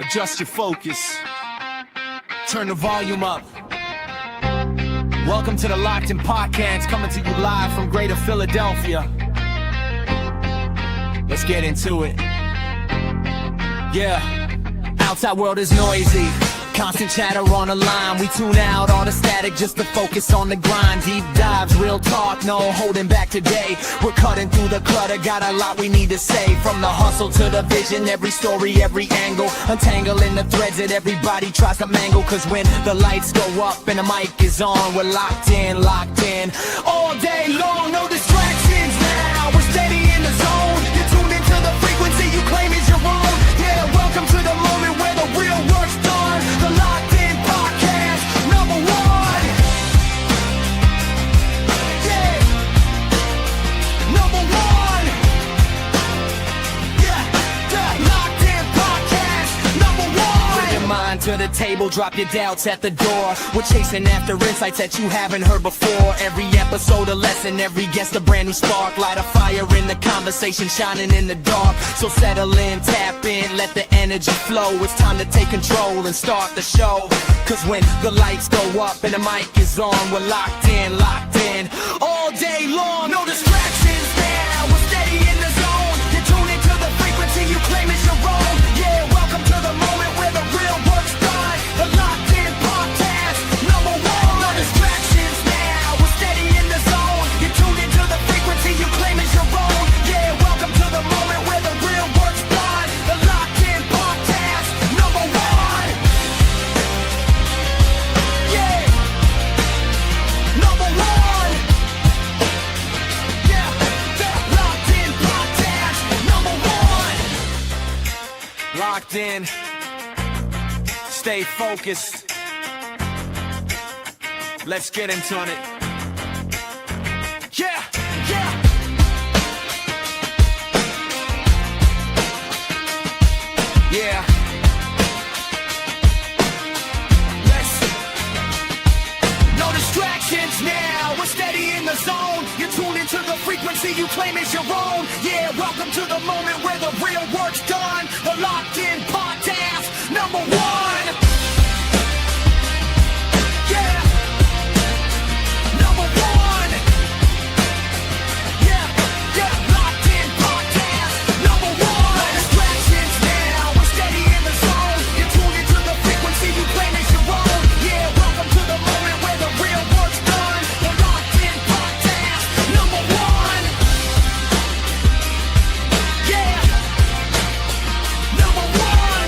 Adjust your focus. Turn the volume up. Welcome to the Locked In Podcast, coming to you live from Greater Philadelphia. Let's get into it. Yeah. Outside world is noisy. Constant chatter on the line. We tune out all the static just to focus on the grind. Deep dives, real talk, no holding back today. We're cutting through the clutter, got a lot we need to say. From the hustle to the vision, every story, every angle. Untangling the threads that everybody tries to mangle. Cause when the lights go up and the mic is on, we're locked in. All day long, no distractions now. We're steady in the zone. You're tuned into the frequency you claim is your own. Yeah, welcome to the moment where the real work's done. The Locked In Podcast, #1. Yeah, #1. Yeah, the Locked In Podcast, #1. Bring your mind to the table, drop your doubts at the door. We're chasing after insights that you haven't heard before. Every episode a lesson, every guest a brand new spark. Light a fire in the conversation, shining in the dark. So settle in, tap in, let the energy flow. It's time to take control and start the show. Cause when the lights go up and the mic is on, we're locked in. All day long, no distractions now. We're steady in the zone. You're tuned into the frequency you claim is your own. Yeah, welcome to the moment where the real work's done. The Locked In Podcast, #1. No distractions now. We're steady in the zone. You're tuned into the frequency you claim is your own. Yeah, welcome to the moment where the real work's done. The Locked In Podcast, #1. Yeah, #1. Yeah, the Locked In Podcast, #1. Locked in. Stay focused. Let's get into it. Yeah. Yeah. No distractions now. We're steady in the zone. You're tuned into the frequency you claim is your own. Yeah, welcome to the moment where the real work's done. The Locked In Podcast, #1. Yeah, #1. Yeah, Locked In Podcast, #1. No distractions now. We're steady in the zone. You're tuned into the frequency you claim is your own. Yeah, welcome to the moment where the real work's done. The Locked In Podcast, #1. Yeah, #1.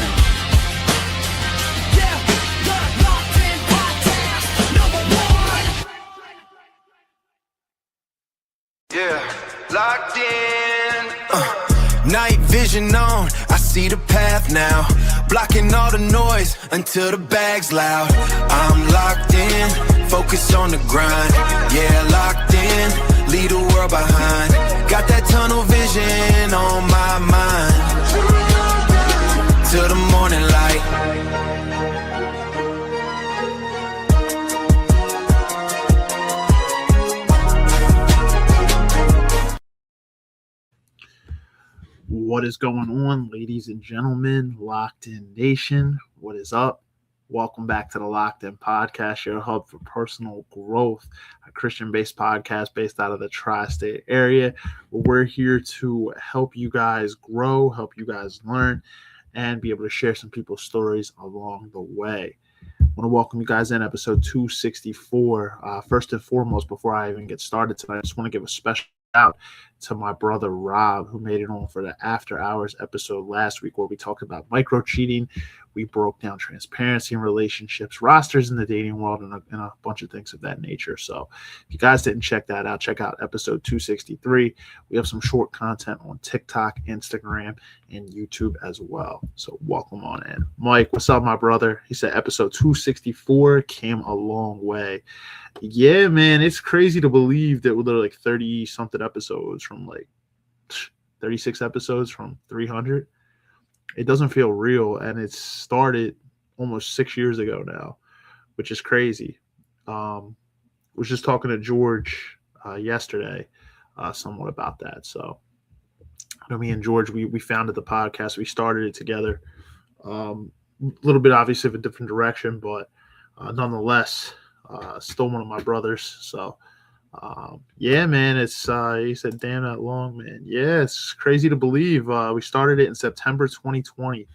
Yeah, the Locked In Podcast, #1. Yeah, locked in. Night vision on, I see the path now. Blocking all the noise until the bag's loud. I'm locked in, focus on the grind. Yeah, locked in, leave the world behind. Got that tunnel vision on my mind. Till the morning light. What is going on, ladies and gentlemen, Locked In Nation? What is up? Welcome back to the Locked In Podcast, your hub for personal growth, a Christian-based podcast based out of the tri-state area. We're here to help you guys grow, help you guys learn, and be able to share some people's stories along the way. I want to welcome you guys in episode 264. First and foremost, before I even get started tonight, I just want to give a special out to my brother Rob, who made it on for the After Hours episode last week where we talked about micro cheating. We broke down transparency in relationships, rosters in the dating world, and a bunch of things of that nature. So if you guys didn't check that out, check out episode 263. We have some short content on TikTok, Instagram, and YouTube as well. So welcome on in. Mike, what's up, my brother? He said episode 264 came a long way. Yeah, man, it's crazy to believe that we're like 30-something episodes from like 36 episodes from 300. It doesn't feel real, and it started almost 6 years ago now, which is crazy. Was just talking to George yesterday somewhat about that. So, me and George, we founded the podcast. We started it together. little bit obviously of a different direction, but nonetheless, still one of my brothers. So yeah, man, it's he said, damn, that long, man. Yeah, it's crazy to believe. We started it in September 2020.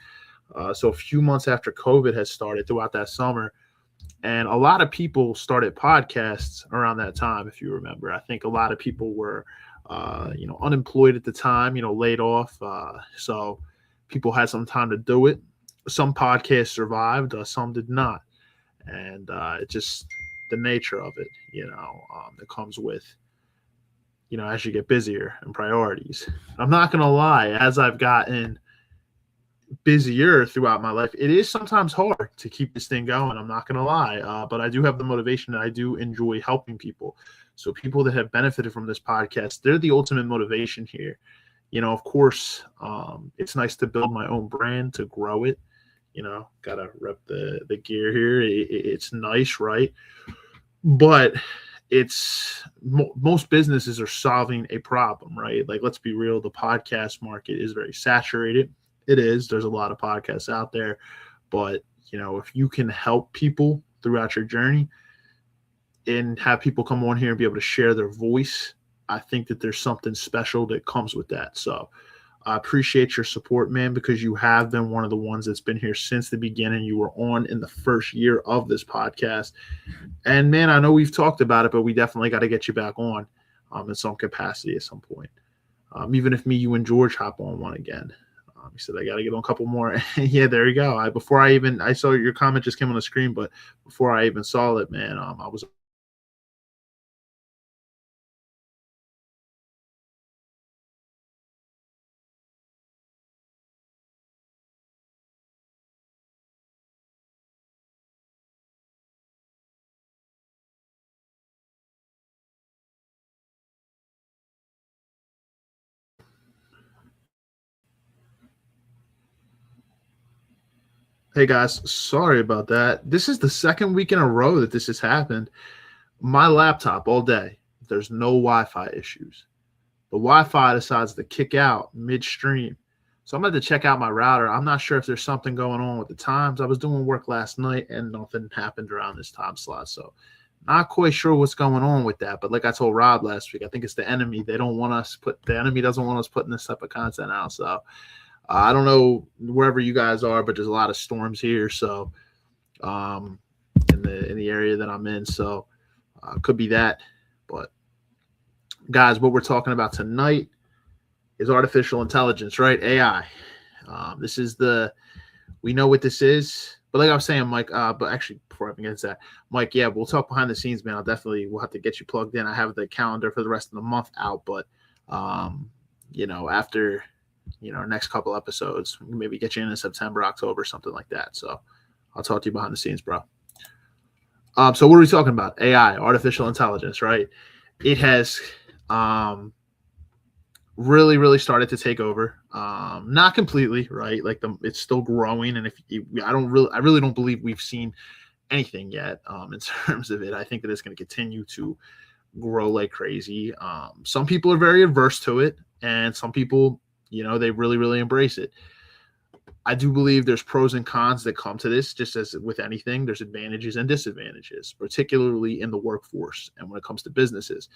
So a few months after COVID had started throughout that summer. And a lot of people started podcasts around that time, if you remember. I think a lot of people were, unemployed at the time, laid off. So people had some time to do it. Some podcasts survived, some did not. And it just the nature of it, that comes with, as you get busier and priorities. I'm not going to lie, as I've gotten busier throughout my life, it is sometimes hard to keep this thing going. I'm not going to lie, but I do have the motivation, and I do enjoy helping people. So people that have benefited from this podcast, they're the ultimate motivation here. Of course, it's nice to build my own brand, to grow it. Gotta rep the gear here. It's nice, right? But most businesses are solving a problem, right? Like, let's be real, the podcast market is very saturated. It is. There's a lot of podcasts out there, but if you can help people throughout your journey and have people come on here and be able to share their voice, I think that there's something special that comes with that. So I appreciate your support, man, because you have been one of the ones that's been here since the beginning. You were on in the first year of this podcast. And, man, I know we've talked about it, but we definitely got to get you back on in some capacity at some point. Even if me, you, and George hop on one again. He said, I got to get on a couple more. Yeah, there you go. I saw your comment just came on the screen, but before I even saw it, man, I was. Hey guys, sorry about that. This is the second week in a row that this has happened. My laptop all day, there's no Wi-Fi issues. The Wi-Fi decides to kick out midstream. So I'm going to check out my router. I'm not sure if there's something going on with the times. I was doing work last night and nothing happened around this time slot. So not quite sure what's going on with that. But like I told Rob last week, I think it's the enemy. The enemy doesn't want us putting this type of content out. So I don't know wherever you guys are, but there's a lot of storms here. So in the area that I'm in. So could be that. But guys, what we're talking about tonight is artificial intelligence, right? AI. We know what this is. But like I was saying, Mike, but actually before I even get into that, Mike, yeah, we'll talk behind the scenes, man. We'll have to get you plugged in. I have the calendar for the rest of the month out, but after our next couple episodes, maybe get you in September, October, something like that. So I'll talk to you behind the scenes, bro. So what are we talking about? AI, artificial intelligence, right? It has really, really started to take over. Not completely, right? Like it's still growing, and I really don't believe we've seen anything yet in terms of it. I think that it's going to continue to grow like crazy. Some people are very averse to it, and some people, they really, really embrace it. I do believe there's pros and cons that come to this, just as with anything. There's advantages and disadvantages, particularly in the workforce and when it comes to businesses.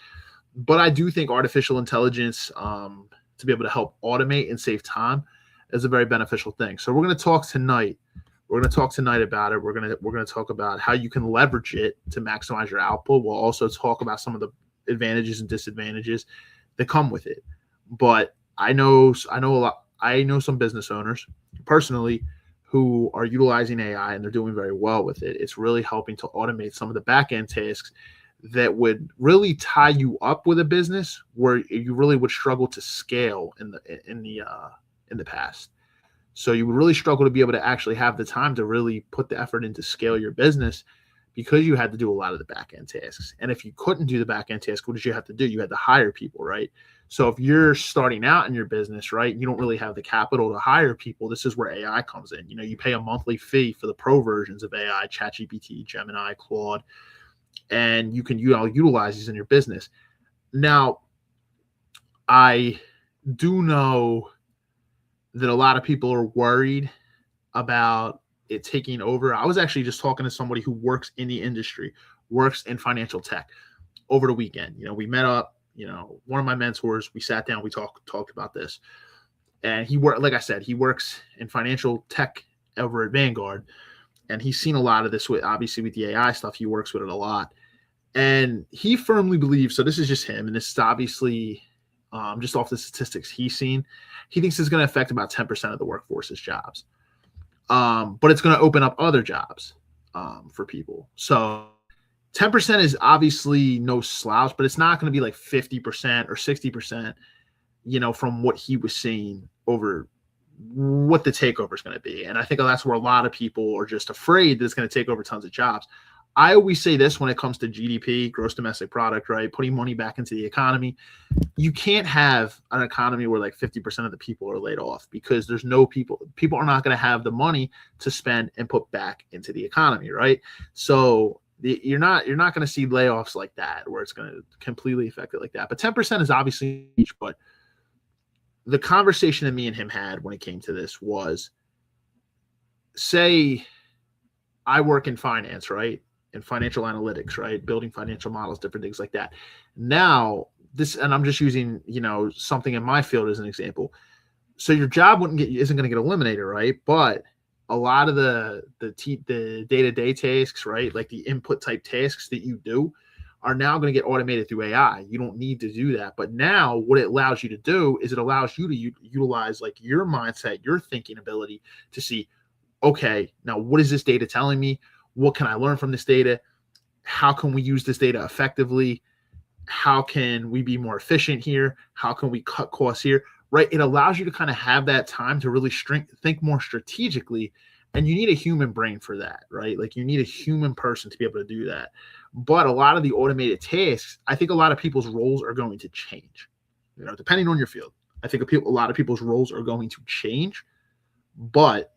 But I do think artificial intelligence, to be able to help automate and save time, is a very beneficial thing. So we're going to talk tonight. We're going to talk tonight about it. We're going to talk about how you can leverage it to maximize your output. We'll also talk about some of the advantages and disadvantages that come with it. But I know some business owners personally who are utilizing AI, and they're doing very well with it. It's really helping to automate some of the back end tasks that would really tie you up with a business where you really would struggle to scale in the past. So you would really struggle to be able to actually have the time to really put the effort into scale your business, because you had to do a lot of the back end tasks. And if you couldn't do the back end tasks, what did you have to do? You had to hire people, right? So if you're starting out in your business, right, you don't really have the capital to hire people. This is where AI comes in. You pay a monthly fee for the pro versions of AI, ChatGPT, Gemini, Claude, and you can utilize these in your business. Now, I do know that a lot of people are worried about it taking over. I was actually just talking to somebody who works in the industry, works in financial tech over the weekend. We met up, one of my mentors, we sat down, we talked about this. And like I said, he works in financial tech over at Vanguard. And he's seen a lot of this obviously with the AI stuff. He works with it a lot. And he firmly believes, so this is just him, and this is obviously just off the statistics he's seen, he thinks it's going to affect about 10% of the workforce's jobs. But it's going to open up other jobs for people. So 10% is obviously no slouch, but it's not going to be like 50% or 60%, from what he was saying over what the takeover is going to be. And I think that's where a lot of people are just afraid that it's going to take over tons of jobs. I always say this when it comes to GDP, gross domestic product, right? Putting money back into the economy. You can't have an economy where like 50% of the people are laid off, because there's no people are not going to have the money to spend and put back into the economy, right? So you're not going to see layoffs like that where it's going to completely affect it like that. But 10% is obviously huge. But the conversation that me and him had when it came to this was, say I work in finance, right? In financial analytics, right? Building financial models, different things like that. Now and I'm just using, something in my field as an example. So your job isn't going to get eliminated, right? But a lot of the day-to-day tasks, right? Like the input type tasks that you do are now going to get automated through AI. You don't need to do that. But now what it allows you to do is it allows you to utilize like your mindset, your thinking ability to see, okay, now what is this data telling me? What can I learn from this data? How can we use this data effectively? How can we be more efficient here? How can we cut costs here? Right? It allows you to kind of have that time to really think more strategically. And you need a human brain for that, right? Like you need a human person to be able to do that. But a lot of the automated tasks, I think a lot of people's roles are going to change, depending on your field. I think a lot of people's roles are going to change, but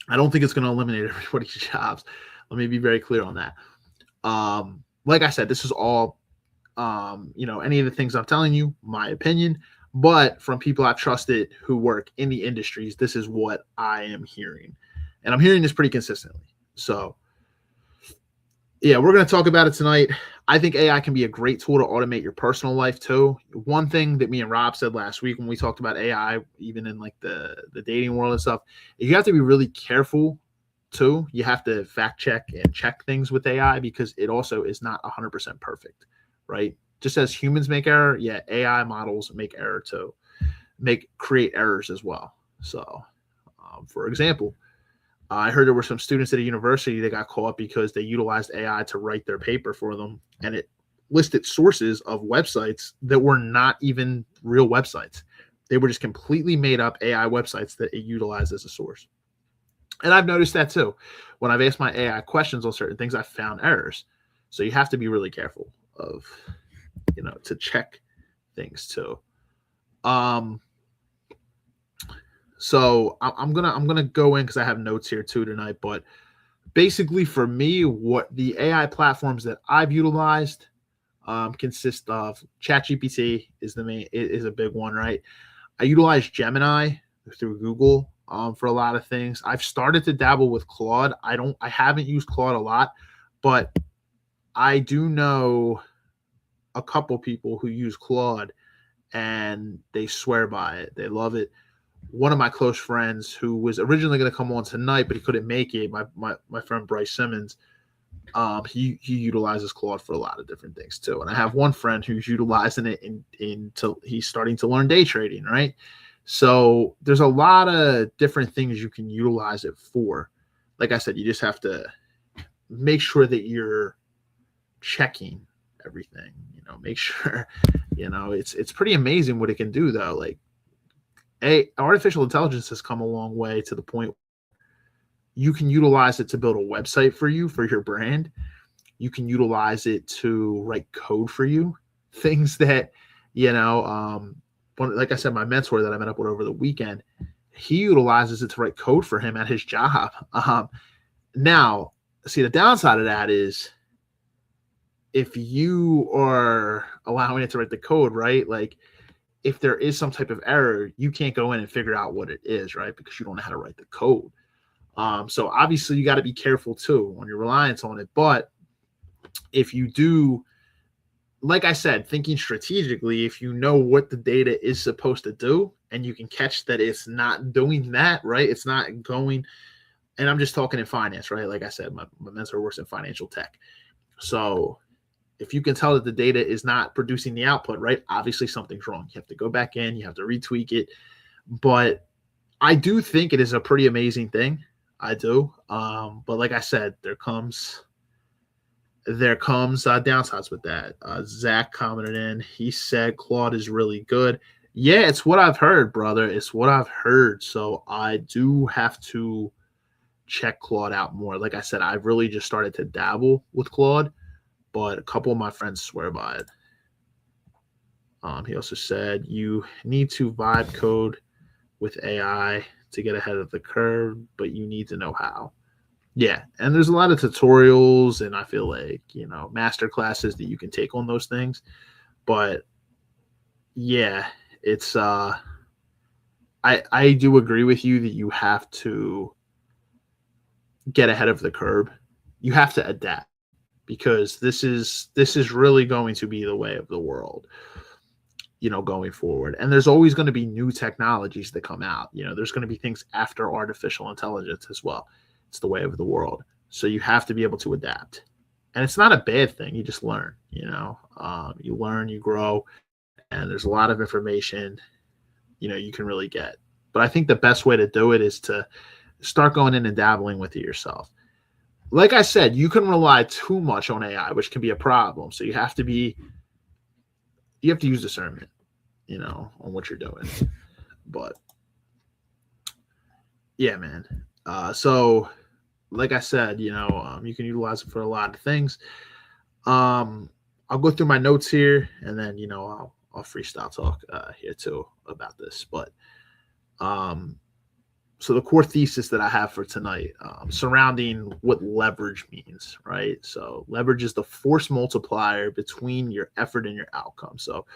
I don't think it's going to eliminate everybody's jobs. Let me be very clear on that. Like I said, this is all, any of the things I'm telling you, my opinion, but from people I've trusted who work in the industries, this is what I am hearing. And I'm hearing this pretty consistently. So, yeah, we're going to talk about it tonight. I think AI can be a great tool to automate your personal life too. One thing that me and Rob said last week when we talked about AI, even in like the dating world and stuff, you have to be really careful too. You have to fact check and check things with AI because it also is not 100% perfect, right? Just as humans make error, yeah, AI models make error too, create errors as well. So, for example, I heard there were some students at a university that got caught because they utilized AI to write their paper for them, and it listed sources of websites that were not even real websites. They were just completely made up AI websites that it utilized as a source. And I've noticed that too. When I've asked my AI questions on certain things, I've found errors. So you have to be really careful of, to check things too. So I'm gonna go in because I have notes here too tonight. But basically, for me, what the AI platforms that I've utilized consist of ChatGPT is a big one, right? I utilize Gemini through Google for a lot of things. I've started to dabble with Claude. I haven't used Claude a lot, but I do know a couple people who use Claude and they swear by it. They love it. One of my close friends who was originally going to come on tonight, but he couldn't make it, my friend Bryce Simmons, he utilizes Claude for a lot of different things too. And I have one friend who's utilizing it he's starting to learn day trading, right? So there's a lot of different things you can utilize it for. Like I said, you just have to make sure that you're checking everything, make sure, it's pretty amazing what it can do though. Like artificial intelligence has come a long way to the point you can utilize it to build a website for you, for your brand. You can utilize it to write code for you, things that, like I said, my mentor that I met up with over the weekend, he utilizes it to write code for him at his job. Now, see, the downside of that is if you are allowing it to write the code, right? Like if there is some type of error, you can't go in and figure out what it is, right? Because you don't know how to write the code. So obviously you got to be careful too on your reliance on it. But if you do, like I said, thinking strategically, if you know what the data is supposed to do and you can catch that it's not doing that, right? It's not going, and I'm just talking in finance, right? Like I said, my mentor works in financial tech. So if you can tell that the data is not producing the output, right? Obviously something's wrong. You have to go back in, you have to retweak it. But I do think it is a pretty amazing thing. I do. But like I said, there comes downsides with that. Zach commented in. He said Claude is really good. Yeah, it's what I've heard, brother. It's what I've heard. So I do have to check Claude out more. Like I said, I've really just started to dabble with Claude, but a couple of my friends swear by it. He also said you need to vibe code with AI to get ahead of the curve, but you need to know how. Yeah, and there's a lot of tutorials and I feel like, master classes that you can take on those things. But yeah, it's I do agree with you that you have to get ahead of the curve. You have to adapt because this is really going to be the way of the world, going forward. And there's always going to be new technologies that come out. There's going to be things after artificial intelligence as well. It's the way of the world. So you have to be able to adapt. And it's not a bad thing. You just learn, you learn, you grow, and there's a lot of information, you can really get. But I think the best way to do it is to start going in and dabbling with it yourself. Like I said, you can rely too much on AI, which can be a problem. So you have to use discernment, on what you're doing. But yeah, man. So like I said, you can utilize it for a lot of things. I'll go through my notes here and then, I'll freestyle talk here too about this. But so the core thesis that I have for tonight surrounding what leverage means, right? So leverage is the force multiplier between your effort and your outcome. So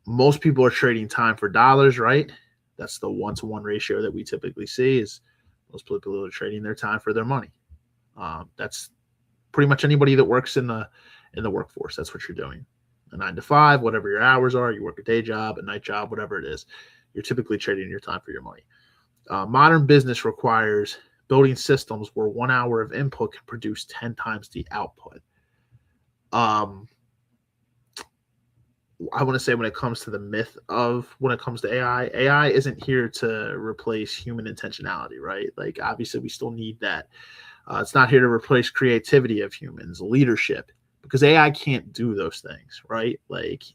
most people are trading time for dollars, right? That's the 1-to-1 ratio that we typically see is most people are trading their time for their money. That's pretty much anybody that works in the workforce. That's what you're doing. A 9 to 5, whatever your hours are, you work a day job, a night job, whatever it is, you're typically trading your time for your money. Modern business requires building systems where 1 hour of input can produce 10 times the output. I want to say when it comes to AI isn't here to replace human intentionality, right? Like obviously we still need that. It's not here to replace creativity of humans, leadership, because AI can't do those things, right? Like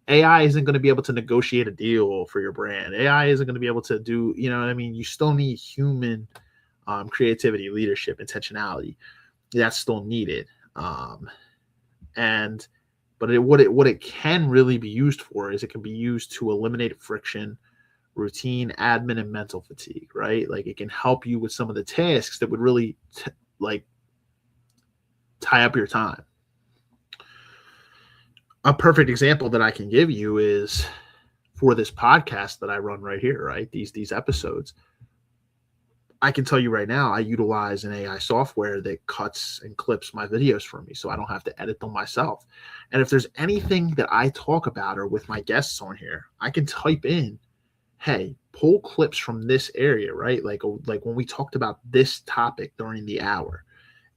AI isn't going to be able to negotiate a deal for your brand. AI isn't going to be able to do, you still need human creativity, leadership, intentionality. That's still needed. What it can really be used for is it can be used to eliminate friction, routine, admin, and mental fatigue, right? Like it can help you with some of the tasks that would really tie up your time. A perfect example that I can give you is for this podcast that I run right here, right? These episodes. I can tell you right now, I utilize an AI software that cuts and clips my videos for me so I don't have to edit them myself. And if there's anything that I talk about or with my guests on here, I can type in, hey, pull clips from this area, right? Like when we talked about this topic during the hour,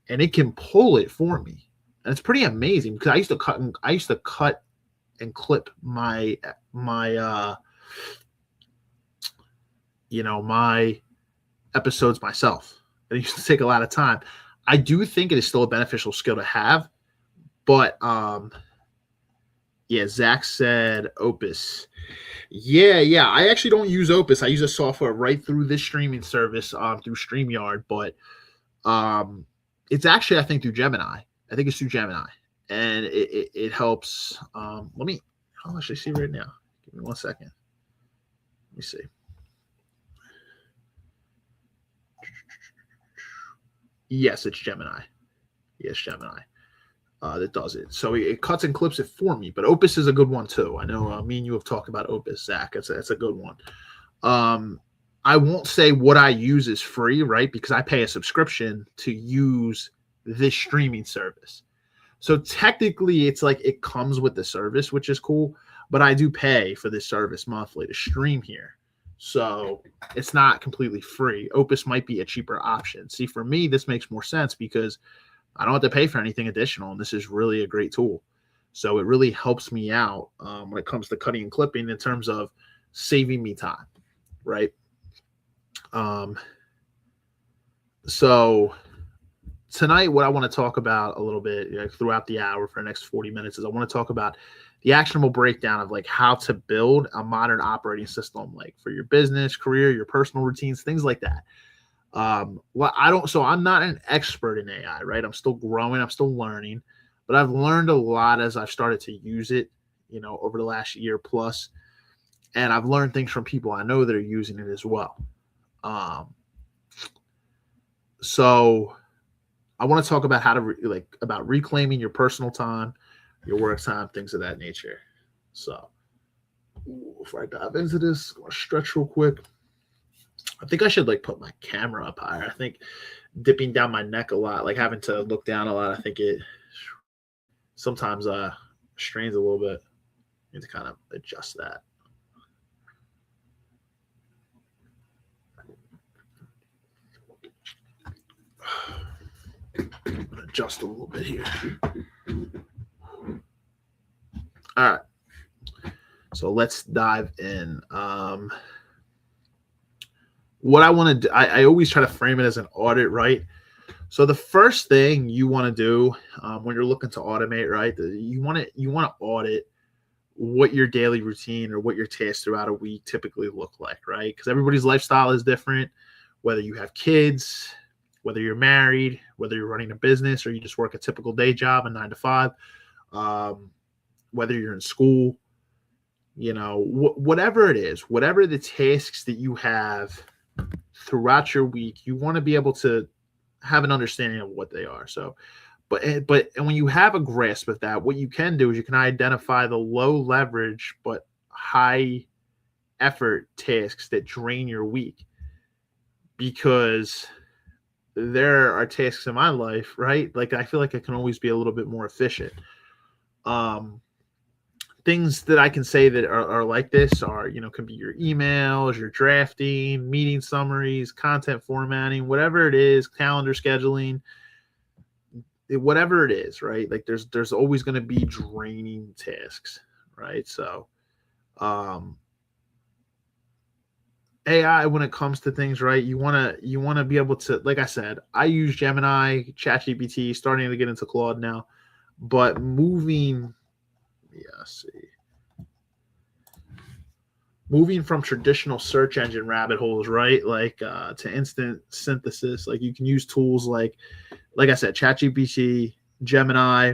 and it can pull it for me. And it's pretty amazing because I used to cut and clip my episodes myself. It used to take a lot of time. I do think it is still a beneficial skill to have, but Zach said Opus. Yeah. I actually don't use Opus. I use a software right through this streaming service through StreamYard, but it's actually I think through Gemini. I think it's through Gemini, and it helps. I'll actually see right now. Give me 1 second. Let me see. Yes, it's Gemini. Yes, Gemini that does it. So it cuts and clips it for me. But Opus is a good one too. I know me and you have talked about Opus, Zach. It's a good one. I won't say what I use is free, right? Because I pay a subscription to use this streaming service. So technically it's like it comes with the service, which is cool, but I do pay for this service monthly to stream here. So it's not completely free. Opus might be a cheaper option. See, for me, this makes more sense because I don't have to pay for anything additional, and this is really a great tool. So it really helps me out when it comes to cutting and clipping in terms of saving me time, right? So tonight, what I want to talk about a little bit throughout the hour for the next 40 minutes is I want to talk about the actionable breakdown of like how to build a modern operating system, like for your business, career, your personal routines, things like that. So I'm not an expert in AI, right? I'm still growing, I'm still learning, but I've learned a lot as I've started to use it, over the last year plus. And I've learned things from people I know that are using it as well. So I want to talk about how to about reclaiming your personal time, your work time, things of that nature. So before I dive into this, I'm going to stretch real quick. I think I should put my camera up higher. I think dipping down my neck a lot, like having to look down a lot, I think it sometimes strains a little bit. I need to kind of adjust that. I'm gonna adjust a little bit here. All right. So let's dive in. What I want to do, I always try to frame it as an audit, right? So the first thing you want to do when you're looking to automate, right? You want to audit what your daily routine or what your tasks throughout a week typically look like, right? Because everybody's lifestyle is different, whether you have kids, whether you're married, whether you're running a business or you just work a typical day job, a 9 to 5, whether you're in school, whatever it is, whatever the tasks that you have throughout your week, you want to be able to have an understanding of what they are. So, and when you have a grasp of that, what you can do is you can identify the low leverage but high effort tasks that drain your week, because there are tasks in my life, right? Like I feel like I can always be a little bit more efficient. Things that I can say that are like this are, can be your emails, your drafting, meeting summaries, content formatting, whatever it is, calendar scheduling, whatever it is, right? Like there's always going to be draining tasks, right? So, AI, when it comes to things, right, you want to be able to, like I said, I use Gemini, ChatGPT, starting to get into Claude now, but moving from traditional search engine rabbit holes, right, to instant synthesis, like you can use tools like I said, ChatGPT, Gemini,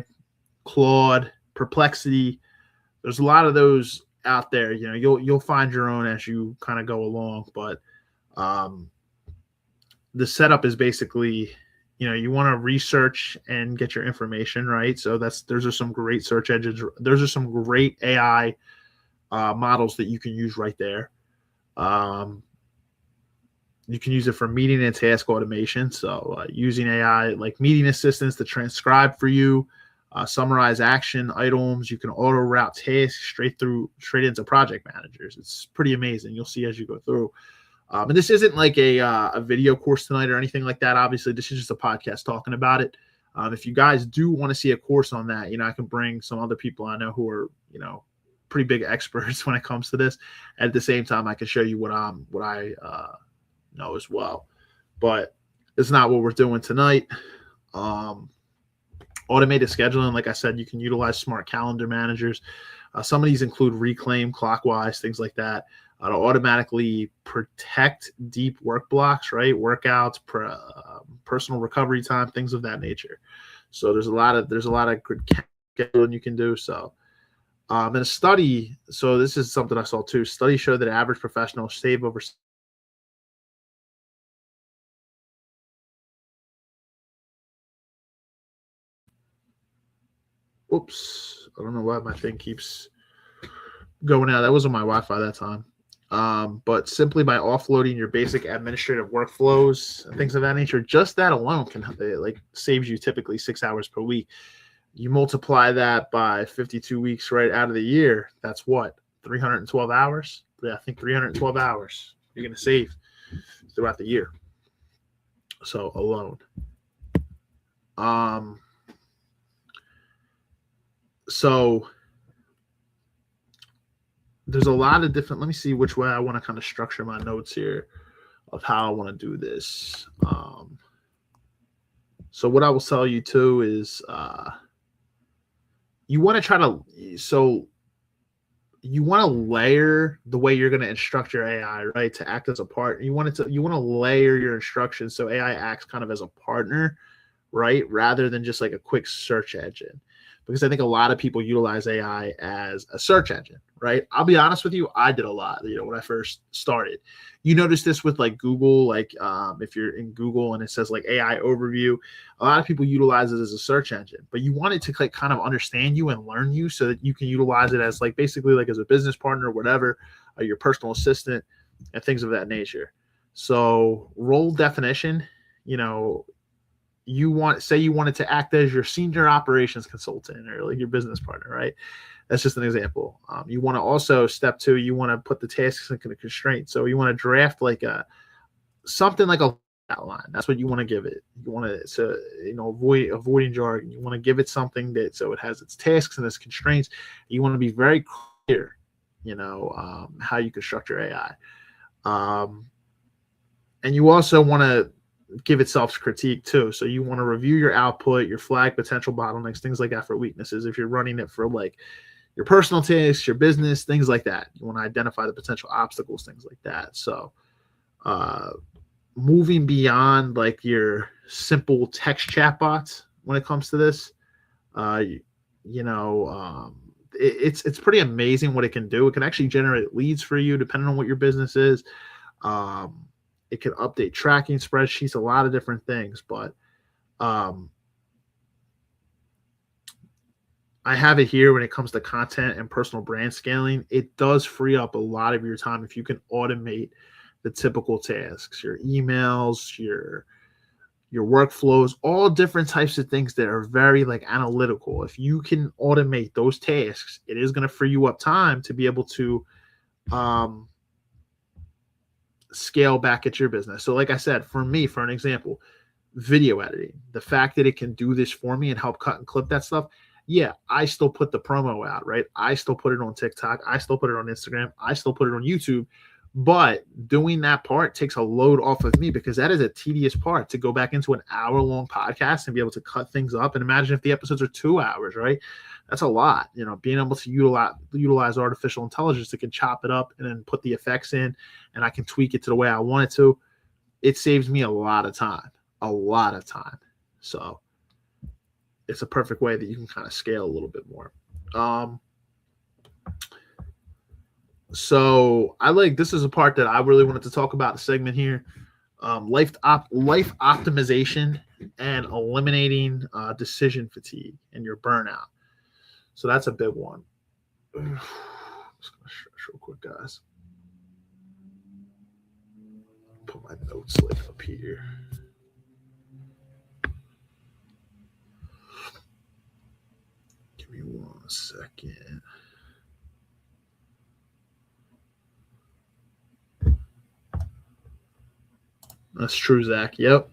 Claude, Perplexity. There's a lot of those out there. You'll find your own as you kind of go along, but the setup is basically, you want to research and get your information right. So those are some great search engines. Those are some great AI models that you can use right there. You can use it for meeting and task automation. So using AI like meeting assistants to transcribe for you, summarize action items. You can auto route tasks straight into project managers. It's pretty amazing. You'll see as you go through. And this isn't like a video course tonight or anything like that. Obviously, this is just a podcast talking about it. If you guys do want to see a course on that, I can bring some other people I know who are, pretty big experts when it comes to this. At the same time, I can show you what I know as well. But it's not what we're doing tonight. Automated scheduling, like I said, you can utilize smart calendar managers. Some of these include Reclaim, Clockwise, things like that. To automatically protect deep work blocks, right? Workouts, personal recovery time, things of that nature. So there's a lot of good scheduling you can do. So, in a study, so this is something I saw too. Studies show that average professionals save over. Oops, I don't know why my thing keeps going out. That wasn't my Wi-Fi that time. But simply by offloading your basic administrative workflows and things of that nature, just that alone can saves you typically 6 hours per week. You multiply that by 52 weeks right out of the year. That's what, 312 hours? Yeah, I think 312 hours you're going to save throughout the year. So alone. So there's a lot of different, let me see which way I want to kind of structure my notes here of how I want to do this. So what I will tell you too is you want to layer the way you're going to instruct your AI, right? To act as a partner. You want to layer your instructions so AI acts kind of as a partner, right? Rather than just like a quick search engine. Because I think a lot of people utilize AI as a search engine, right? I'll be honest with you, I did a lot, when I first started. You notice this with like Google, like if you're in Google and it says like AI overview, a lot of people utilize it as a search engine, but you want it to like kind of understand you and learn you so that you can utilize it as like basically like as a business partner or whatever, or your personal assistant and things of that nature. So role definition, you wanted to act as your senior operations consultant or like your business partner, right? That's just an example. You want to also, step 2, you want to put the tasks into the constraints. So you want to draft like something like a outline. That's what you want to give it. You want to, avoiding jargon. You want to give it something that, so it has its tasks and its constraints. You want to be very clear, how you construct your AI. And you also want to give it self-critique too. So you want to review your output, your flag potential bottlenecks, things like that for weaknesses. If you're running it for like your personal tasks, your business, things like that, you want to identify the potential obstacles, things like that. So moving beyond like your simple text chatbots when it comes to this, it's pretty amazing what it can do. It can actually generate leads for you depending on what your business is. It can update tracking spreadsheets, a lot of different things, but I have it here when it comes to content and personal brand scaling. It does free up a lot of your time if you can automate the typical tasks, your emails, your workflows, all different types of things that are very like analytical. If you can automate those tasks, it is going to free you up time to be able to scale back at your business. So like I said, for me, for an example, video editing, the fact that it can do this for me and help cut and clip that stuff. Yeah, I still put the promo out, right? I still put it on TikTok. I still put it on Instagram. I still put it on YouTube. But doing that part takes a load off of me because that is a tedious part to go back into an hour-long podcast and be able to cut things up. And imagine if the episodes are 2 hours, right? That's a lot. Being able to utilize artificial intelligence that can chop it up and then put the effects in, and I can tweak it to the way I want it to. It saves me a lot of time. So it's a perfect way that you can kind of scale a little bit more. So this is a part that I really wanted to talk about, the segment here. Life optimization and eliminating decision fatigue and your burnout. So that's a big one. Just going to stretch real quick, guys. Put my notes up here. Give me 1 second. That's true, Zach. Yep.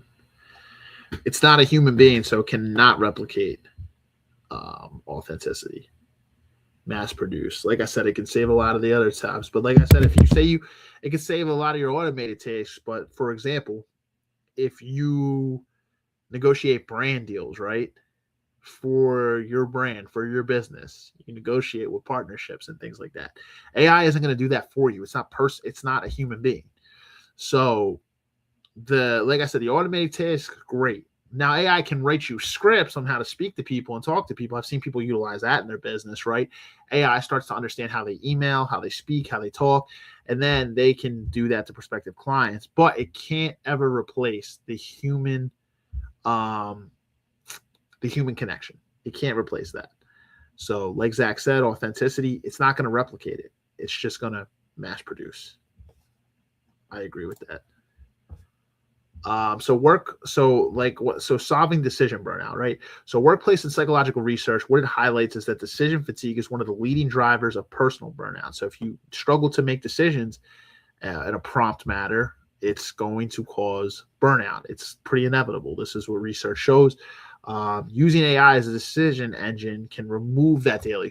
It's not a human being, so it cannot replicate authenticity. Mass produce. Like I said, it can save a lot of the other tabs. But like I said, it can save a lot of your automated tasks. But for example, if you negotiate brand deals, right? For your brand, for your business, you negotiate with partnerships and things like that. AI isn't going to do that for you. It's not a human being. So like I said, the automated task, great. Now AI can write you scripts on how to speak to people and talk to people. I've seen people utilize that in their business, right? AI starts to understand how they email, how they speak, how they talk, and then they can do that to prospective clients. But it can't ever replace the human connection. It can't replace that. So like Zach said, authenticity, it's not going to replicate it. It's just going to mass produce. I agree with that. So solving decision burnout, right? So workplace and psychological research, what it highlights is that decision fatigue is one of the leading drivers of personal burnout. So if you struggle to make decisions in a prompt manner, it's going to cause burnout. It's pretty inevitable. This is what research shows. Using AI as a decision engine can remove that daily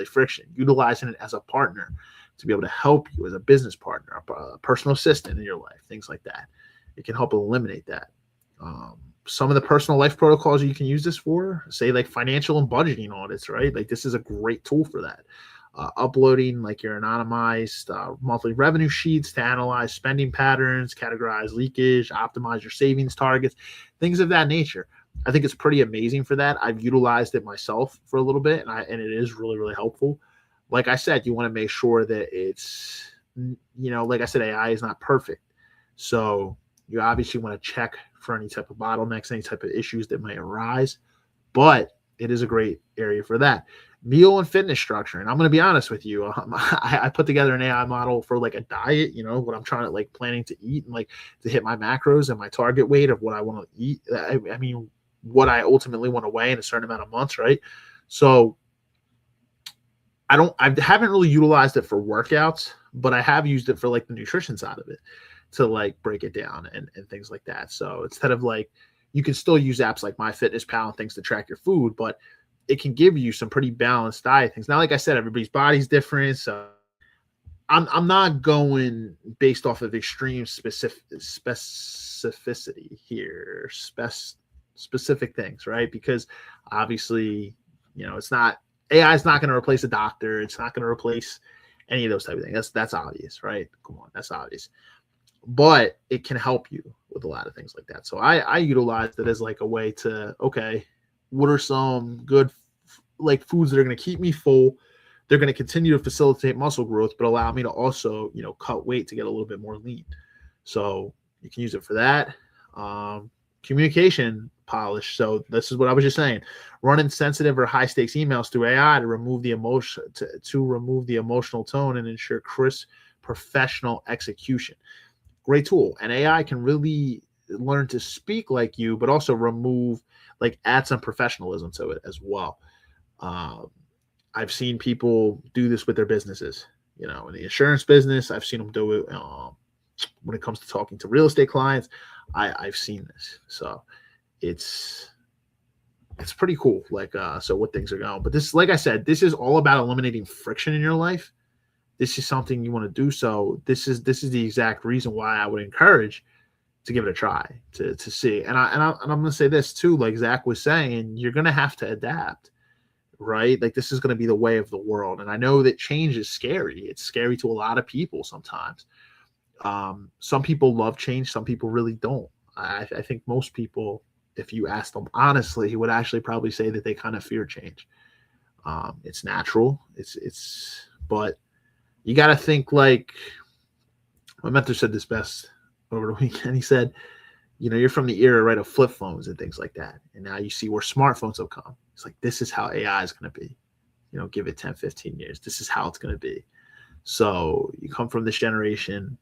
friction. Utilizing it as a partner to be able to help you as a business partner, a personal assistant in your life, things like that. It can help eliminate that. Some of the personal life protocols you can use this for, say like financial and budgeting audits, right? Like this is a great tool for that. Uploading like your anonymized monthly revenue sheets to analyze spending patterns, categorize leakage, optimize your savings targets, things of that nature. I think it's pretty amazing for that. I've utilized it myself for a little bit, and it is really, really helpful. Like I said, you want to make sure that it's, like I said, AI is not perfect. So you obviously want to check for any type of bottlenecks, any type of issues that might arise, but it is a great area for that. Meal and fitness structure. And I'm going to be honest with you. I put together an AI model for like a diet, what I'm trying to like planning to eat and like to hit my macros and my target weight of what I want to eat. I mean, what I ultimately want to weigh in a certain amount of months. Right. So I haven't really utilized it for workouts, but I have used it for like the nutrition side of it to like break it down and things like that. So instead of like, you can still use apps like MyFitnessPal and things to track your food, but it can give you some pretty balanced diet things. Now, like I said, everybody's body's different. So I'm not going based off of extreme specificity here, specific things, right? Because obviously, it's not, AI is not going to replace a doctor. It's not going to replace any of those type of things. That's obvious, right? Come on, that's obvious. But it can help you with a lot of things like that. So I utilized it as like a way to, okay, what are some good like foods that are going to keep me full? They're going to continue to facilitate muscle growth, but allow me to also, cut weight to get a little bit more lean. So you can use it for that. Communication polish. So this is what I was just saying. Running sensitive or high stakes emails through AI to remove the emotion, to remove the emotional tone and ensure crisp professional execution. Great tool. And AI can really learn to speak like you, but also add some professionalism to it as well. I've seen people do this with their businesses, in the insurance business. I've seen them do it when it comes to talking to real estate clients. I've seen this. So it's pretty cool. So what things are going, but this, like I said, this is all about eliminating friction in your life. This is something you want to do. So this is the exact reason why I would encourage to give it a try to see. And I'm going to say this too, like Zach was saying, you're going to have to adapt, right? Like this is going to be the way of the world. And I know that change is scary. It's scary to a lot of people sometimes. Some people love change. Some people really don't. I think most people, if you ask them honestly, would actually probably say that they kind of fear change. It's natural. But you got to think like my mentor said this best over the weekend. He said, you're from the era, right, of flip phones and things like that. And now you see where smartphones have come. It's like, this is how AI is going to be, give it 10, 15 years. This is how it's going to be. So you come from this generation,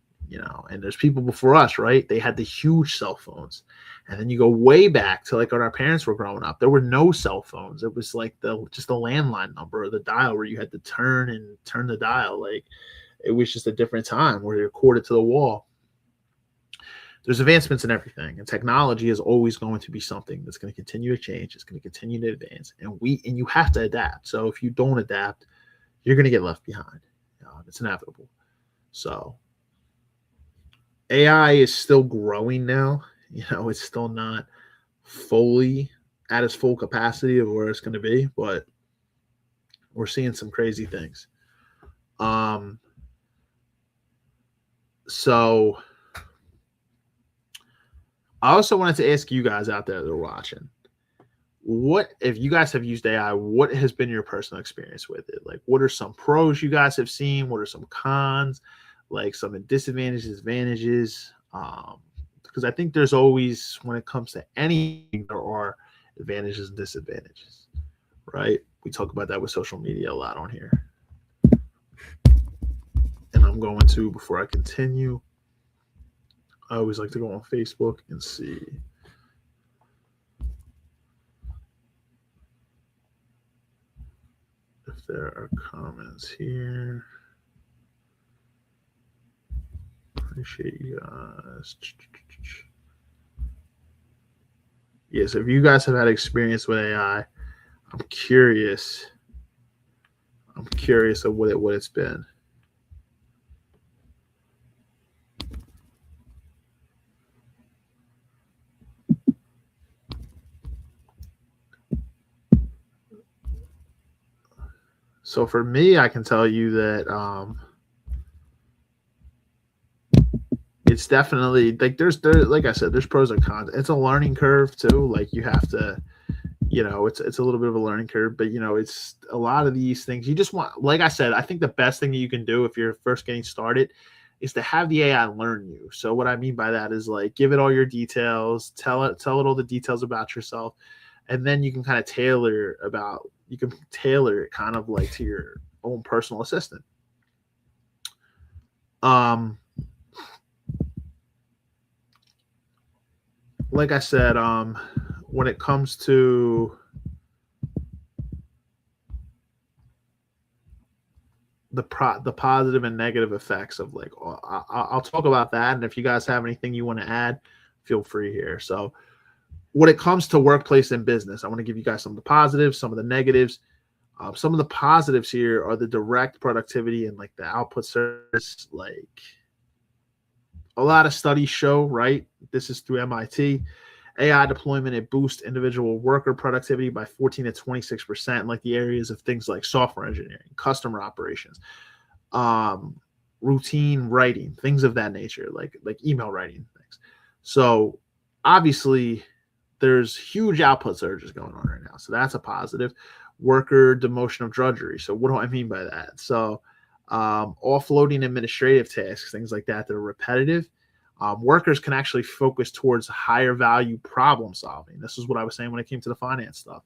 and there's people before us, right? They had the huge cell phones. And then you go way back to like when our parents were growing up, there were no cell phones. It was like just the landline number or the dial where you had to turn the dial. Like it was just a different time where you're corded to the wall. There's advancements in everything, and technology is always going to be something that's going to continue to change. It's going to continue to advance, and you have to adapt. So if you don't adapt, you're going to get left behind. It's inevitable. So AI is still growing now. It's still not fully at its full capacity of where it's going to be, but we're seeing some crazy things. So I also wanted to ask you guys out there that are watching, what, if you guys have used AI, what has been your personal experience with it? Like, what are some pros you guys have seen? What are some cons? Like some disadvantages, advantages? Because I think there's always, when it comes to anything, there are advantages and disadvantages, right? We talk about that with social media a lot on here. And I'm I'm going to, before I continue, I always like to go on Facebook and see if there are comments here. Appreciate you guys. Yes, if you guys have had experience with AI, I'm curious. I'm curious of what it's been. So for me, I can tell you that it's definitely like there's like I said, there's pros and cons. It's a learning curve too. Like you have to, it's a little bit of a learning curve, but it's a lot of these things you just want. Like I said, I think the best thing that you can do if you're first getting started is to have the AI learn you. So what I mean by that is like give it all your details, tell it all the details about yourself, and then you can kind of tailor it kind of like to your own personal assistant. Like I said, when it comes to the positive and negative effects of like, I'll talk about that. And if you guys have anything you want to add, feel free here. So when it comes to workplace and business, I want to give you guys some of the positives, some of the negatives. Some of the positives here are the direct productivity and like the output service. Like a lot of studies show, right? This is through MIT. AI deployment, it boosts individual worker productivity by 14 to 26% in like the areas of things like software engineering, customer operations, routine writing, things of that nature, like email writing things. So obviously there's huge output surges going on right now. So that's a positive. Worker demotion of drudgery. So what do I mean by that? So offloading administrative tasks, things like that are repetitive. Workers can actually focus towards higher value problem solving. This is what I was saying when it came to the finance stuff.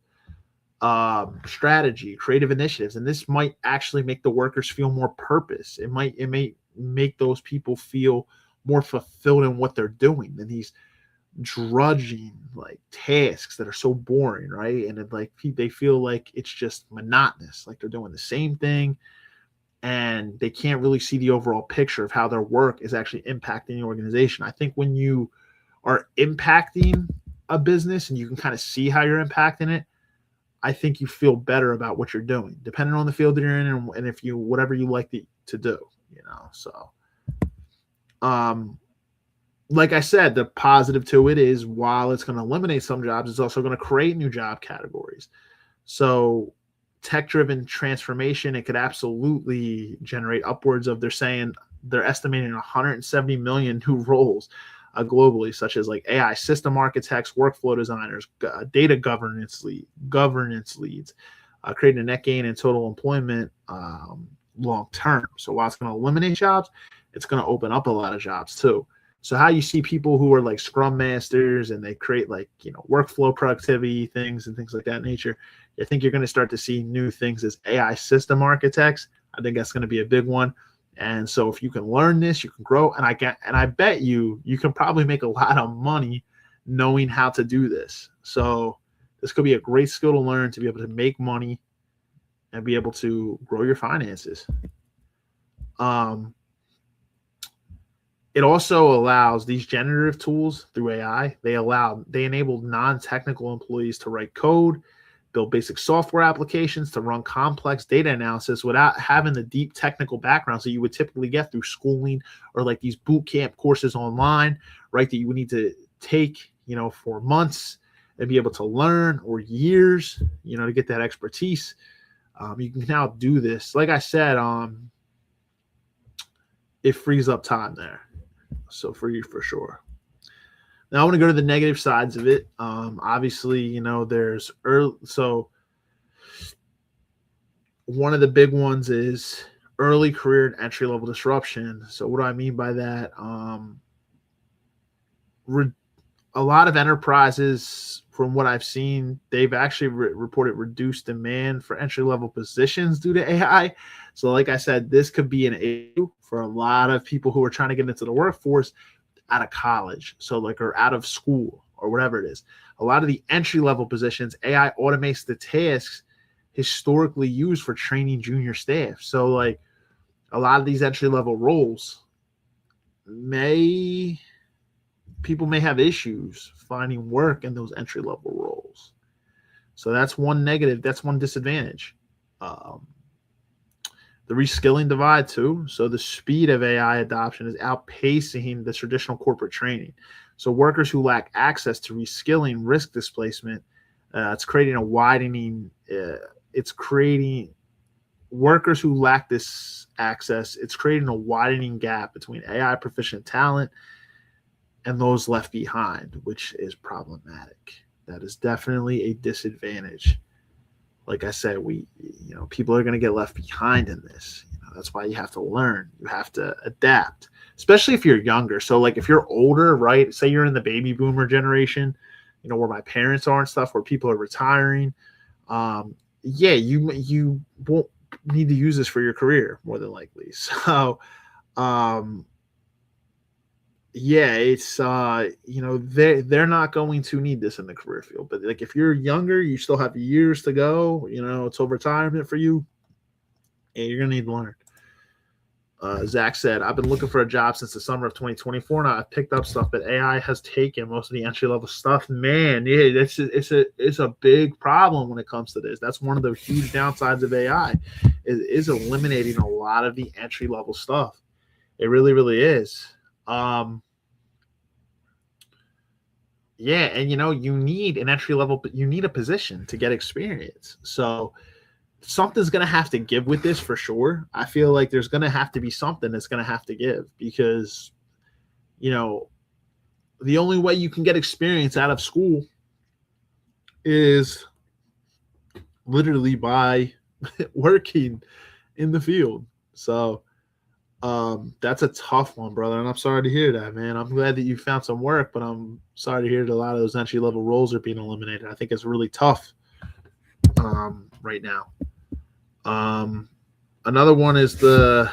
Strategy, creative initiatives, and this might actually make the workers feel more purpose. It may make those people feel more fulfilled in what they're doing than these drudging like tasks that are so boring, right? And it, like they feel like it's just monotonous, like they're doing the same thing, and they can't really see the overall picture of how their work is actually impacting the organization. I think when you are impacting a business and you can kind of see how you're impacting it, I think you feel better about what you're doing, depending on the field that you're in and if you whatever you like to do, So, like I said, the positive to it is while it's going to eliminate some jobs, it's also going to create new job categories. So tech-driven transformation, it could absolutely generate upwards of, they're estimating 170 million new roles globally, such as like AI system architects, workflow designers, data governance leads, creating a net gain in total employment long term. So while it's going to eliminate jobs, it's going to open up a lot of jobs too. So how you see people who are like scrum masters and they create like, workflow productivity things and things like that nature, I think you're going to start to see new things as AI system architects. I think that's going to be a big one. And so if you can learn this, you can grow. And I bet you can probably make a lot of money knowing how to do this. So this could be a great skill to learn, to be able to make money and be able to grow your finances. It also allows these generative tools through AI. They enable non-technical employees to write code, build basic software applications, to run complex data analysis without having the deep technical backgrounds that you would typically get through schooling or like these boot camp courses online, right? That you would need to take, for months and be able to learn, or years, to get that expertise. You can now do this. Like I said, it frees up time there. So for you, for sure. Now I want to go to the negative sides of it. Obviously, there's so one of the big ones is early career and entry level disruption. So what do I mean by that? a lot of enterprises, from what I've seen, they've actually reported reduced demand for entry level positions due to AI. So, like I said, this could be an issue for a lot of people who are trying to get into the workforce out of college, so like, or out of school or whatever it is. A lot of the entry level positions, AI automates the tasks historically used for training junior staff. So, like, a lot of these entry level roles people may have issues finding work in those entry level roles. So that's one negative. That's one disadvantage. The reskilling divide too. So the speed of AI adoption is outpacing the traditional corporate training. So workers who lack access to reskilling risk displacement. It's creating a widening. It's creating workers who lack this access. It's creating a widening gap between AI proficient talent and those left behind, which is problematic. That is definitely a disadvantage. Like I said, people are going to get left behind in this. That's why you have to learn. You have to adapt, especially if you're younger. So, like, if you're older, right? Say you're in the baby boomer generation, where my parents are and stuff, where people are retiring. You won't need to use this for your career more than likely. So, it's they're not going to need this in the career field. But like, if you're younger, you still have years to go. It's till retirement for you, and you're gonna need to learn. Zach said, "I've been looking for a job since the summer of 2024, and I've picked up stuff, but AI has taken most of the entry level stuff." Man, yeah, it's a big problem when it comes to this. That's one of the huge downsides of AI, is eliminating a lot of the entry level stuff. It really, really is. And you need an entry level, you need a position to get experience. So something's going to have to give with this for sure. I feel like there's going to have to be something that's going to have to give, because, the only way you can get experience out of school is literally by working in the field. So, that's a tough one, brother, and I'm sorry to hear that, man. I'm glad that you found some work, but I'm sorry to hear that a lot of those entry level roles are being eliminated. I think it's really tough right now. Another one is the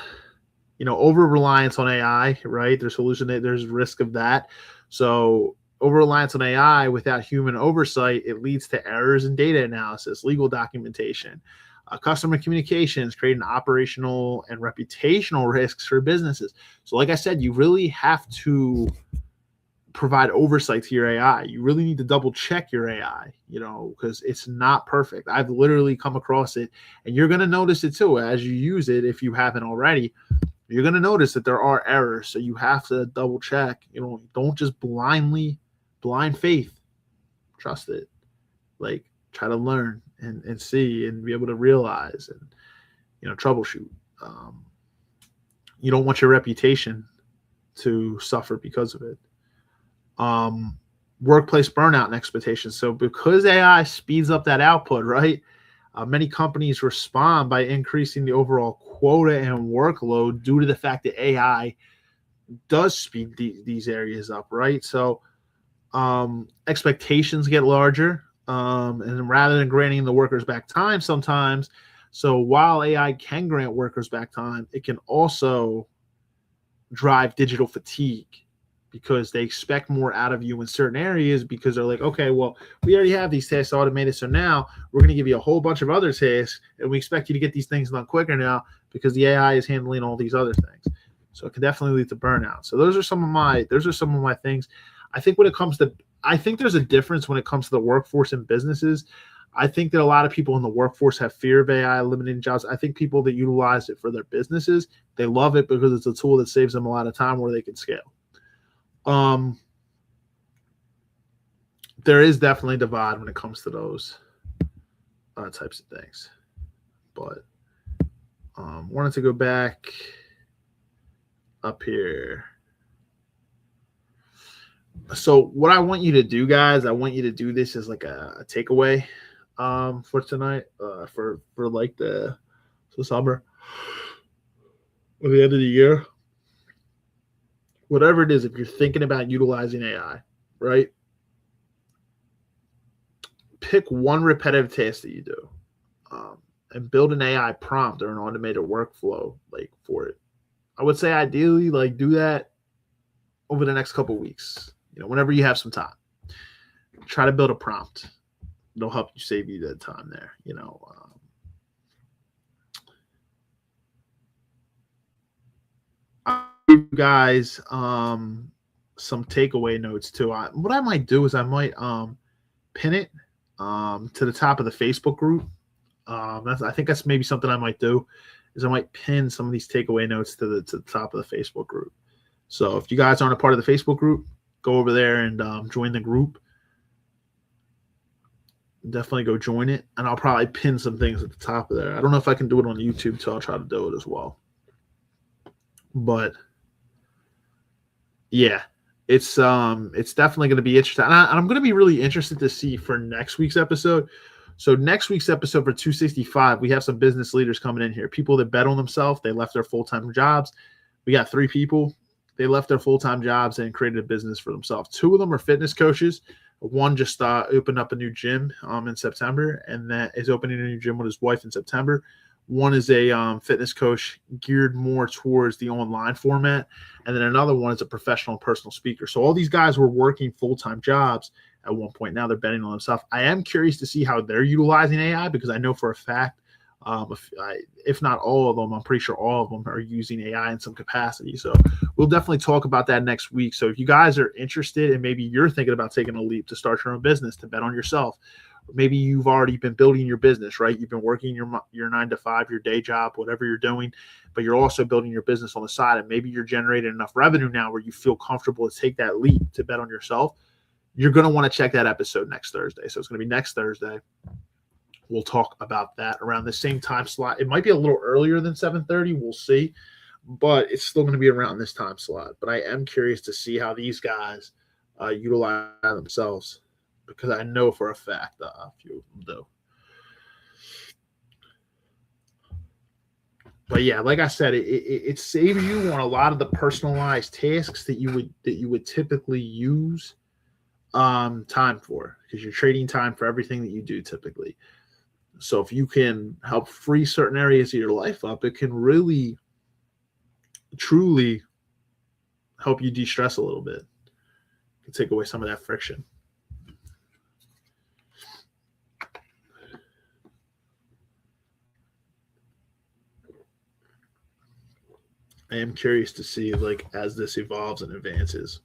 over reliance on AI, right? There's risk of that. So over reliance on AI without human oversight, it leads to errors in data analysis, legal documentation, customer communications, creating operational and reputational risks for businesses. So, like I said, you really have to provide oversight to your AI. You really need to double check your AI, because it's not perfect. I've literally come across it, and you're going to notice it too as you use it. If you haven't already, you're going to notice that there are errors. So you have to double check. Don't just blind faith. Trust it. Like, try to learn and see and be able to realize and troubleshoot. You don't want your reputation to suffer because of it. Workplace burnout and expectations. So because AI speeds up that output, right? Many companies respond by increasing the overall quota and workload due to the fact that AI does speed these areas up, right? So expectations get larger. And rather than granting the workers back time sometimes, so while AI can grant workers back time, it can also drive digital fatigue, because they expect more out of you in certain areas, because they're like, okay, well, we already have these tasks automated, so now we're going to give you a whole bunch of other tasks, and we expect you to get these things done quicker now because the AI is handling all these other things. So it can definitely lead to burnout. So those are some of my things. I think there's a difference when it comes to the workforce and businesses. I think that a lot of people in the workforce have fear of AI eliminating jobs. I think people that utilize it for their businesses, they love it because it's a tool that saves them a lot of time where they can scale. There is definitely a divide when it comes to those types of things. But wanted to go back up here. So what I want you to do, guys, I want you to do this as like a takeaway for tonight, for like the summer or the end of the year. Whatever it is, if you're thinking about utilizing AI, right? pick one repetitive task that you do, and build an AI prompt or an automated workflow like for it. I would say ideally like do that over the next couple of weeks. Whenever you have some time, try to build a prompt. It'll help you save you that time there. I'll give you guys some takeaway notes too. What I might do is I might pin it to the top of the Facebook group. I think that's maybe something I might do, is I might pin some of these takeaway notes to the top of the Facebook group. So if you guys aren't a part of the Facebook group, go over there and join the group. Definitely go join it, and I'll probably pin some things at the top of there. I don't know if I can do it on YouTube, so I'll try to do it as well. But yeah, it's definitely going to be interesting. And I'm going to be really interested to see for next week's episode. So next week's episode for 265, we have some business leaders coming in here. People that bet on themselves. They left their full-time jobs. We got 3 people. They left their full-time jobs and created a business for themselves. 2 of them are fitness coaches. One just opened up a new gym in September, and that is opening a new gym with his wife in September. One is a fitness coach geared more towards the online format, and then another one is a professional personal speaker. So all these guys were working full-time jobs at one point. Now they're betting on themselves. I am curious to see how they're utilizing AI, because I know for a fact, if not all of them, I'm pretty sure all of them are using AI in some capacity. So we'll definitely talk about that next week. So if you guys are interested and maybe you're thinking about taking a leap to start your own business, to bet on yourself, or maybe you've already been building your business, right? You've been working your 9 to 5, your day job, whatever you're doing, but you're also building your business on the side, and maybe you're generating enough revenue now where you feel comfortable to take that leap to bet on yourself. You're going to want to check that episode next Thursday. So it's going to be next Thursday. We'll talk about that around the same time slot. It might be a little earlier than 7:30. We'll see. But it's still going to be around this time slot. But I am curious to see how these guys utilize themselves, because I know for a fact a few of them do. But yeah, like I said, it saves you on a lot of the personalized tasks that you would typically use time for, because you're trading time for everything that you do typically. So if you can help free certain areas of your life up, it can really, truly help you de-stress a little bit. It can take away some of that friction. I am curious to see, like, as this evolves and advances,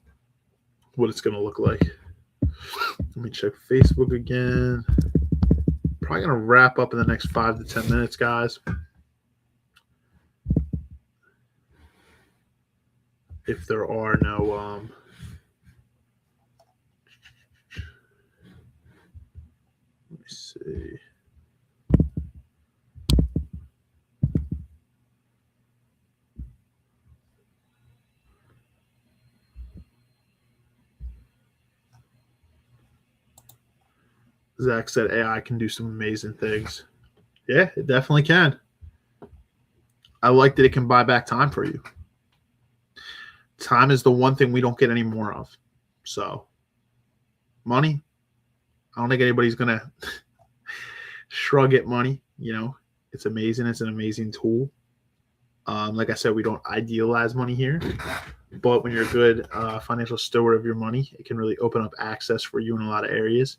what it's going to look like. Let me check Facebook again. Probably going to wrap up in the next 5 to 10 minutes, guys. If there are no let me see. Zach said AI can do some amazing things. Yeah, it definitely can. I like that it can buy back time for you. Time is the one thing we don't get any more of. So, money, I don't think anybody's going to shrug at money. It's amazing. It's an amazing tool. Like I said, we don't idealize money here. But when you're a good financial steward of your money, it can really open up access for you in a lot of areas.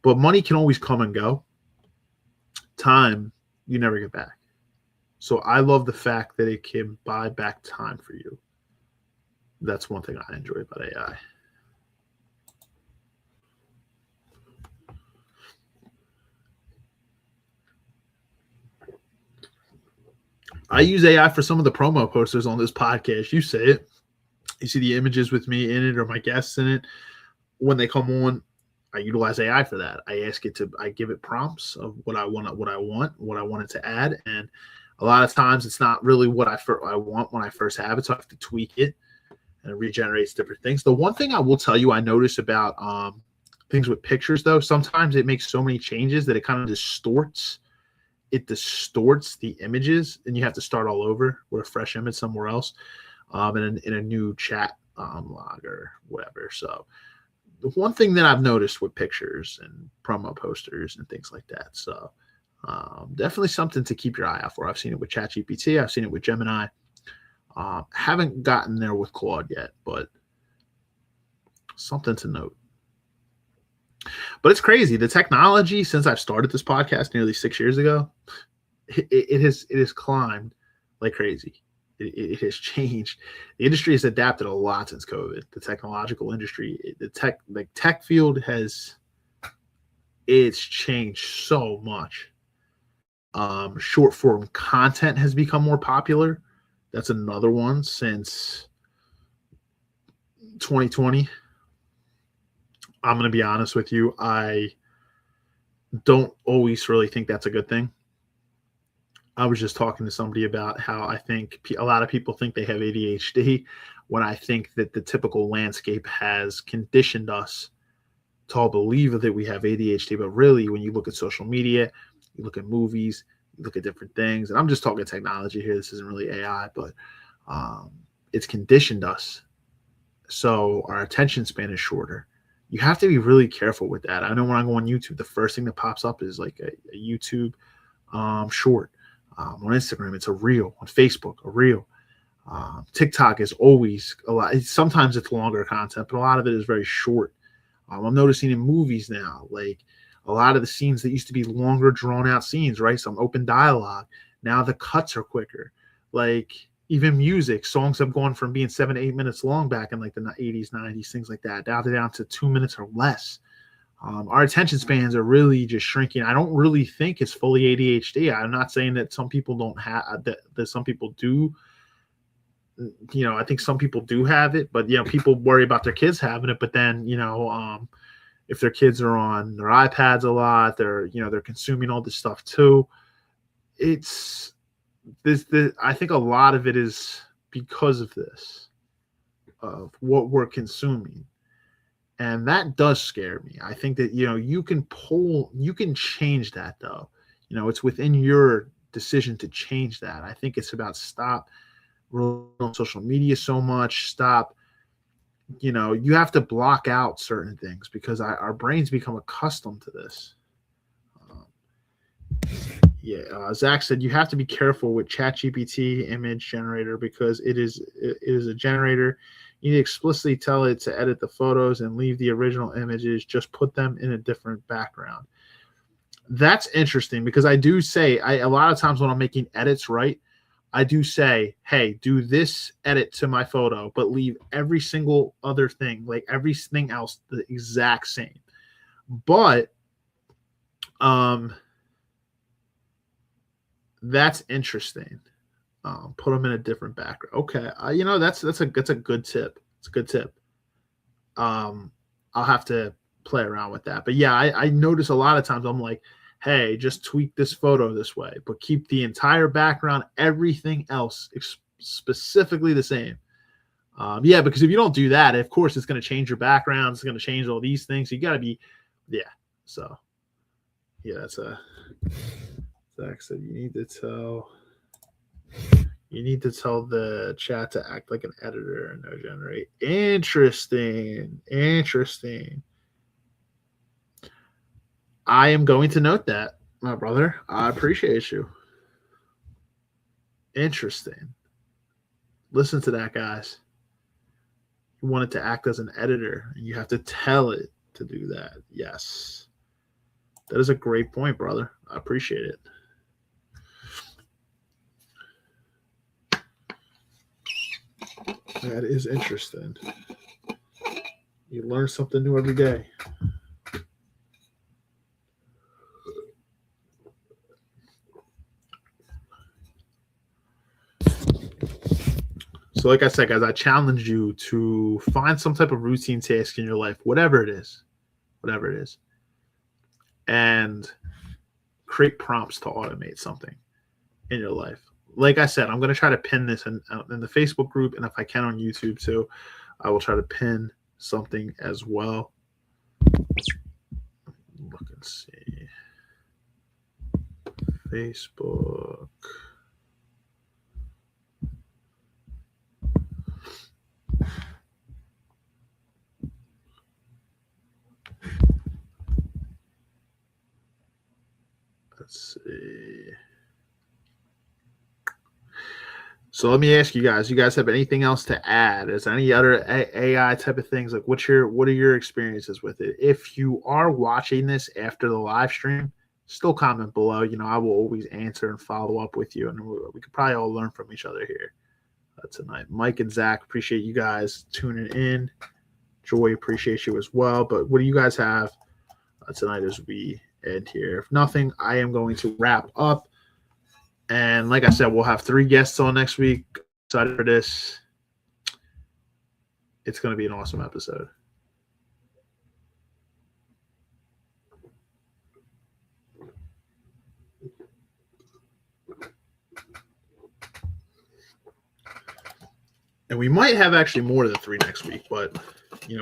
But money can always come and go. Time, you never get back. So I love the fact that it can buy back time for you. That's one thing I enjoy about AI. I use AI for some of the promo posters on this podcast. You say it. You see the images with me in it or my guests in it. When they come on, I utilize AI for that. I give it prompts of what I want it to add. And a lot of times it's not really what I want when I first have it. So I have to tweak it, and it regenerates different things. The one thing I will tell you I notice about things with pictures, though, sometimes it makes so many changes that it kind of distorts. It distorts the images, and you have to start all over with a fresh image somewhere else in a new chat log or whatever. So the one thing that I've noticed with pictures and promo posters and things like that. So definitely something to keep your eye out for. I've seen it with ChatGPT. I've seen it with Gemini. Haven't gotten there with Claude yet, but something to note. But it's crazy. The technology, since I've started this podcast nearly 6 years ago, it has climbed like crazy. It has changed. The industry has adapted a lot since COVID. The technological industry, the tech field it's changed so much. Short form content has become more popular. That's another one since 2020. I'm going to be honest with you. I don't always really think that's a good thing. I was just talking to somebody about how I think a lot of people think they have ADHD when I think that the typical landscape has conditioned us to all believe that we have ADHD. But really, when you look at social media, you look at movies, you look at different things, and I'm just talking technology here. This isn't really AI, but it's conditioned us. So our attention span is shorter. You have to be really careful with that. I know when I go on YouTube, the first thing that pops up is like a YouTube short. On Instagram, it's a reel. On Facebook, a reel. TikTok is always a lot. Sometimes it's longer content, but a lot of it is very short. I'm noticing in movies now, like a lot of the scenes that used to be longer, drawn out scenes, right? Some open dialogue. Now the cuts are quicker. Like even music, songs have gone from being 7 to 8 minutes long back in like the 80s, 90s, things like that. Now they're down to 2 minutes or less. Our attention spans are really just shrinking. I don't really think it's fully ADHD. I'm not saying that some people don't have that some people do. You know, I think some people do have it, but people worry about their kids having it. But then, if their kids are on their iPads a lot, they're consuming all this stuff too. It's this. I think a lot of it is because of this, of what we're consuming. And that does scare me. I think that, you can change that though. It's within your decision to change that. I think it's about stop on social media so much. Stop, you have to block out certain things because our brains become accustomed to this. Zach said you have to be careful with ChatGPT image generator because it is a generator. You need to explicitly tell it to edit the photos and leave the original images. Just put them in a different background. That's interesting because I do say, a lot of times when I'm making edits, right, I do say, hey, do this edit to my photo, but leave every single other thing, like everything else, the exact same. But that's interesting. Put them in a different background. Okay, that's a good tip. It's a good tip. I'll have to play around with that. But yeah, I notice a lot of times I'm like, hey, just tweak this photo this way, but keep the entire background, everything else specifically the same. Because if you don't do that, of course, it's going to change your background. It's going to change all these things. You got to be, So, that's Zach said you need to tell the chat to act like an editor and no generate. Interesting. I am going to note that, my brother. I appreciate you. Interesting. Listen to that, guys. You want it to act as an editor, and you have to tell it to do that. Yes. That is a great point, brother. I appreciate it. That is interesting. You learn something new every day. So like I said, guys, I challenge you to find some type of routine task in your life, whatever it is, and create prompts to automate something in your life. Like I said, I'm going to try to pin this in the Facebook group, and if I can on YouTube too, I will try to pin something as well. Look and see. Facebook. So let me ask you guys. You guys have anything else to add? Is there any other AI type of things? Like, what are your experiences with it? If you are watching this after the live stream, still comment below. I will always answer and follow up with you, and we could probably all learn from each other here tonight. Mike and Zach, appreciate you guys tuning in. Joy, appreciate you as well. But what do you guys have tonight as we end here? If nothing, I am going to wrap up. And like I said, we'll have 3 guests on next week. Excited for this. It's going to be an awesome episode. And we might have actually more than 3 next week, but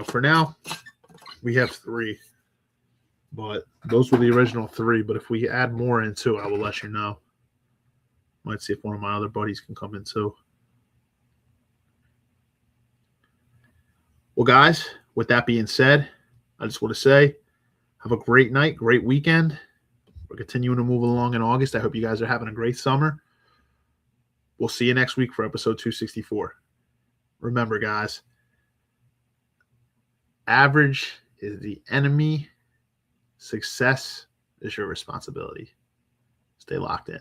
for now, we have 3. But those were the original 3. But if we add more in too, I will let you know. Might see if one of my other buddies can come in too. Well, guys, with that being said, I just want to say, have a great night, great weekend. We're continuing to move along in August. I hope you guys are having a great summer. We'll see you next week for episode 264. Remember, guys, average is the enemy. Success is your responsibility. Stay locked in.